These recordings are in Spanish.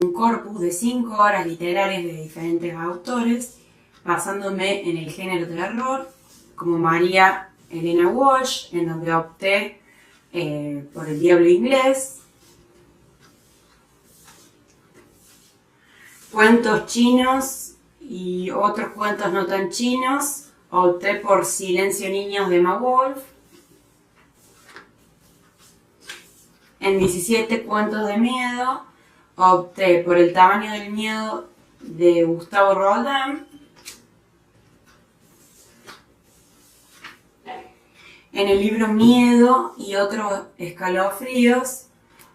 un corpus de 5 obras literarias de diferentes autores, basándome en el género terror, como María Elena Walsh, en donde opté por El Diablo Inglés, cuentos chinos y otros cuentos no tan chinos, opté por Silencio Niños de Emma Wolf. En 17 cuentos de miedo, opté por El tamaño del miedo de Gustavo Roldán. En el libro Miedo y otros escalofríos,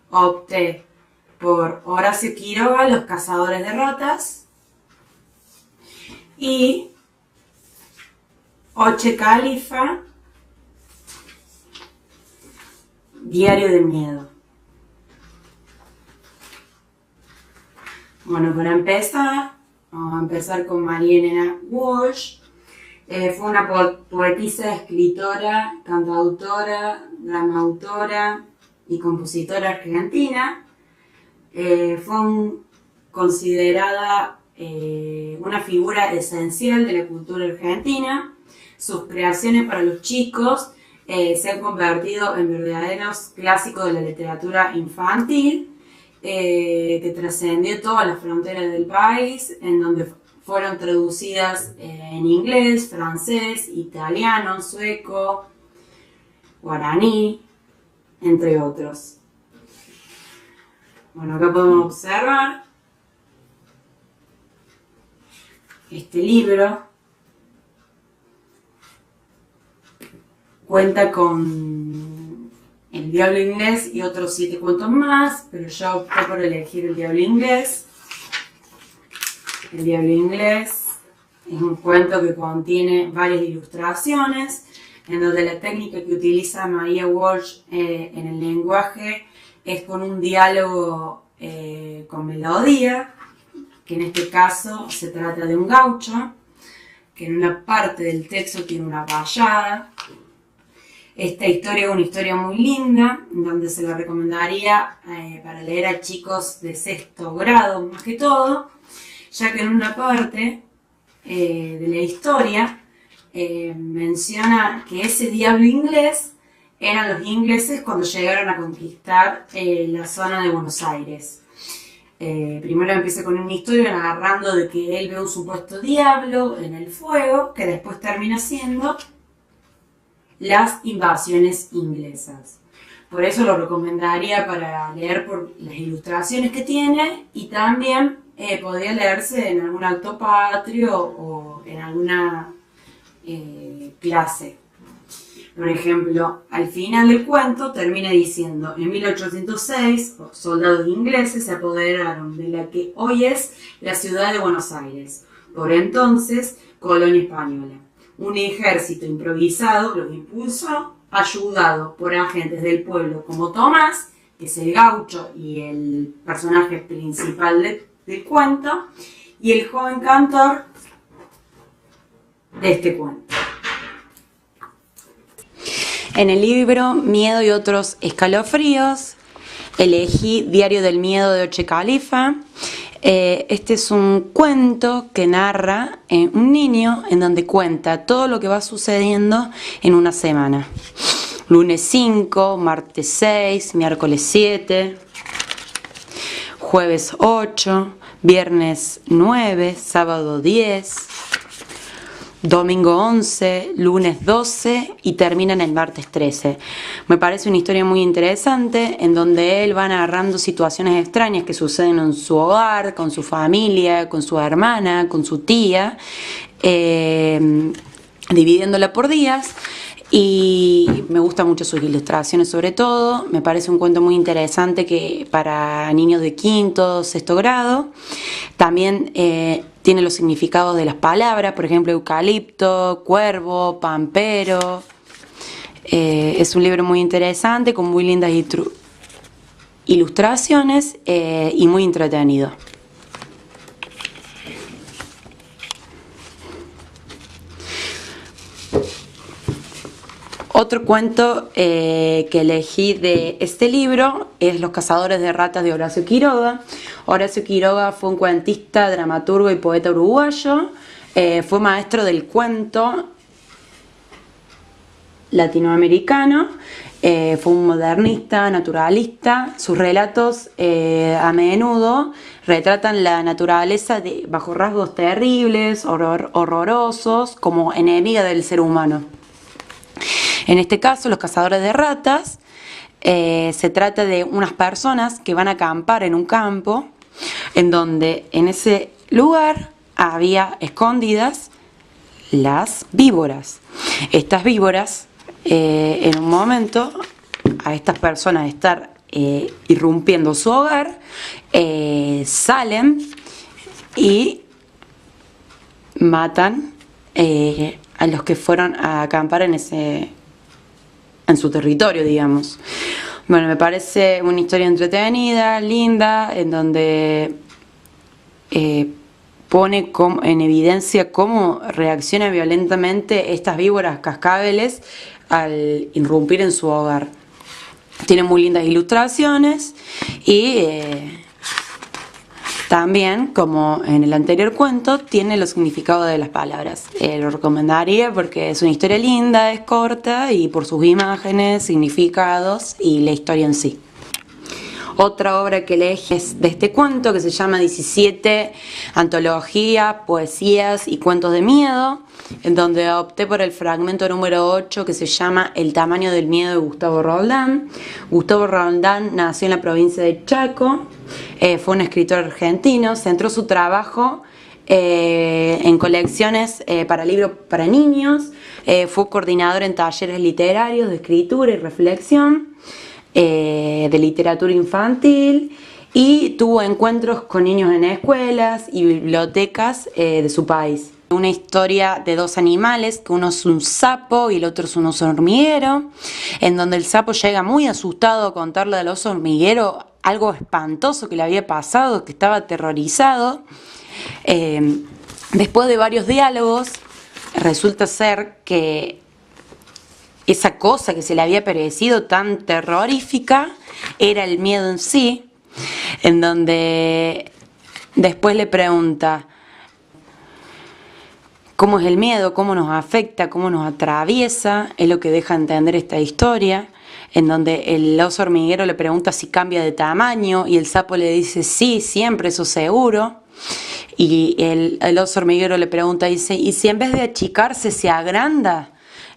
opté por Horacio Quiroga, Los cazadores de ratas, y Oche Khalifa, Diario de Miedo. Bueno, para empezar, vamos a empezar con María Elena Walsh. Fue una poetisa, escritora, cantautora, dramautora y compositora argentina. Fue considerada una figura esencial de la cultura argentina. Sus creaciones para los chicos se han convertido en verdaderos clásicos de la literatura infantil, que trascendió todas las fronteras del país, en donde fueron traducidas en inglés, francés, italiano, sueco, guaraní, entre otros. Bueno, acá podemos observar este libro. Cuenta con El Diablo Inglés y otros 7 cuentos más, pero yo opté por elegir El Diablo Inglés. El Diablo Inglés es un cuento que contiene varias ilustraciones, en donde la técnica que utiliza María Walsh en el lenguaje es con un diálogo con melodía, que en este caso se trata de un gaucho, que en una parte del texto tiene una vallada. Esta historia es una historia muy linda, donde se la recomendaría para leer a chicos de 6º grado más que todo, ya que en una parte de la historia menciona que ese diablo inglés eran los ingleses cuando llegaron a conquistar la zona de Buenos Aires. Primero empieza con una historia narrando de que él ve un supuesto diablo en el fuego, que después termina siendo las invasiones inglesas. Por eso lo recomendaría para leer por las ilustraciones que tiene, y también podría leerse en algún acto patrio o en alguna clase. Por ejemplo, al final del cuento termina diciendo: en 1806, los soldados ingleses se apoderaron de la que hoy es la ciudad de Buenos Aires, por entonces colonia española. Un ejército improvisado los impulsó, ayudado por agentes del pueblo como Tomás, que es el gaucho y el personaje principal del cuento, y el joven cantor de este cuento. En el libro Miedo y otros escalofríos, elegí Diario del Miedo de Oche Khalifa. Este es un cuento que narra un niño, en donde cuenta todo lo que va sucediendo en una semana. Lunes 5, martes 6, miércoles 7, jueves 8, viernes 9, sábado 10, domingo 11, lunes 12 y termina en el martes 13. Me parece una historia muy interesante, en donde él va narrando situaciones extrañas que suceden en su hogar, con su familia, con su hermana, con su tía, dividiéndola por días. Y me gustan mucho sus ilustraciones, sobre todo. Me parece un cuento muy interesante que para niños de 5º, 6º grado. También tiene los significados de las palabras, por ejemplo, eucalipto, cuervo, pampero. Es un libro muy interesante, con muy lindas ilustraciones y muy entretenido. Otro cuento que elegí de este libro es Los cazadores de ratas de Horacio Quiroga. Horacio Quiroga fue un cuentista, dramaturgo y poeta uruguayo. Fue maestro del cuento latinoamericano. Fue un modernista, naturalista. Sus relatos a menudo retratan la naturaleza bajo rasgos terribles, horrorosos, como enemiga del ser humano. En este caso, Los cazadores de ratas, se trata de unas personas que van a acampar en un campo, en donde en ese lugar había escondidas las víboras. Estas víboras, en un momento, a estas personas de estar irrumpiendo su hogar, salen y matan a los que fueron a acampar en su territorio, digamos. Bueno, me parece una historia entretenida, linda, en donde pone en evidencia cómo reaccionan violentamente estas víboras cascabeles al irrumpir en su hogar. Tiene muy lindas ilustraciones y también, como en el anterior cuento, tiene los significados de las palabras. Lo recomendaría porque es una historia linda, es corta y por sus imágenes, significados y la historia en sí. Otra obra que elegí es de este cuento que se llama 17 Antología, Poesías y Cuentos de Miedo, en donde opté por el fragmento número 8 que se llama El tamaño del miedo de Gustavo Roldán. Gustavo Roldán nació en la provincia de Chaco, fue un escritor argentino, centró su trabajo en colecciones para libros para niños, fue coordinador en talleres literarios de escritura y reflexión, de literatura infantil, y tuvo encuentros con niños en escuelas y bibliotecas de su país. Una historia de dos animales, que uno es un sapo y el otro es un oso hormiguero, en donde el sapo llega muy asustado a contarle al oso hormiguero algo espantoso que le había pasado, que estaba aterrorizado. Después de varios diálogos, resulta ser que esa cosa que se le había parecido tan terrorífica era el miedo en sí, en donde después le pregunta cómo es el miedo, cómo nos afecta, cómo nos atraviesa, es lo que deja entender esta historia, en donde el oso hormiguero le pregunta si cambia de tamaño y el sapo le dice sí, siempre, eso seguro. Y el oso hormiguero le pregunta, dice, ¿y si en vez de achicarse se agranda?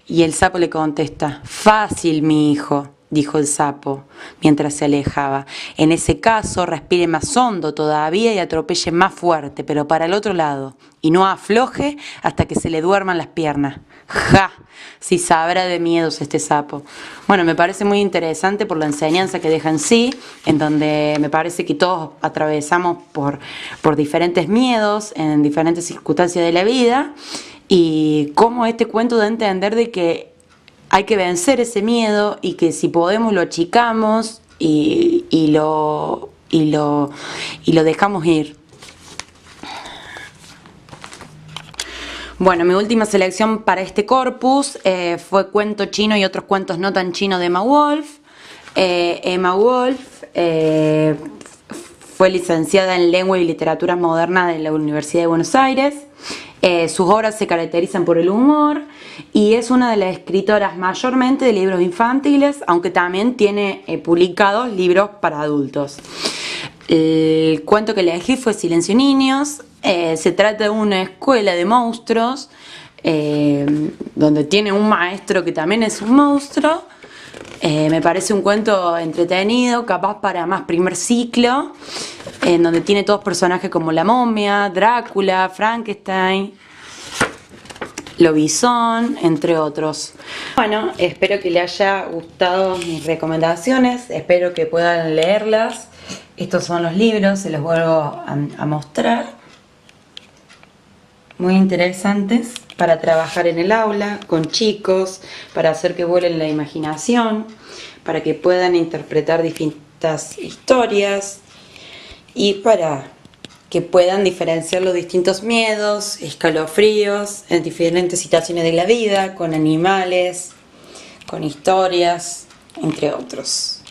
Y el sapo le contesta, fácil, mi hijo, dijo el sapo mientras se alejaba. En ese caso, respire más hondo todavía y atropelle más fuerte, pero para el otro lado, y no afloje hasta que se le duerman las piernas. ¡Ja! Si sabrá de miedos este sapo. Bueno, me parece muy interesante por la enseñanza que deja en sí, en donde me parece que todos atravesamos por diferentes miedos, en diferentes circunstancias de la vida, y cómo este cuento da a entender de que hay que vencer ese miedo y que si podemos lo achicamos y lo dejamos ir. Bueno, mi última selección para este corpus fue Cuento chino y otros cuentos no tan chinos de Emma Wolf. Emma Wolf fue licenciada en Lengua y Literatura Moderna de la Universidad de Buenos Aires. Sus obras se caracterizan por el humor y es una de las escritoras mayormente de libros infantiles, aunque también tiene publicados libros para adultos. El cuento que elegí fue Silencio Niños. Se trata de una escuela de monstruos donde tiene un maestro que también es un monstruo. Me parece un cuento entretenido, capaz para más primer ciclo, en donde tiene todos personajes como la momia, Drácula, Frankenstein, Lobizón, entre otros. Bueno, espero que les haya gustado mis recomendaciones, espero que puedan leerlas. Estos son los libros, se los vuelvo a mostrar. Muy interesantes para trabajar en el aula, con chicos, para hacer que vuelen la imaginación, para que puedan interpretar distintas historias y para que puedan diferenciar los distintos miedos, escalofríos en diferentes situaciones de la vida, con animales, con historias, entre otros.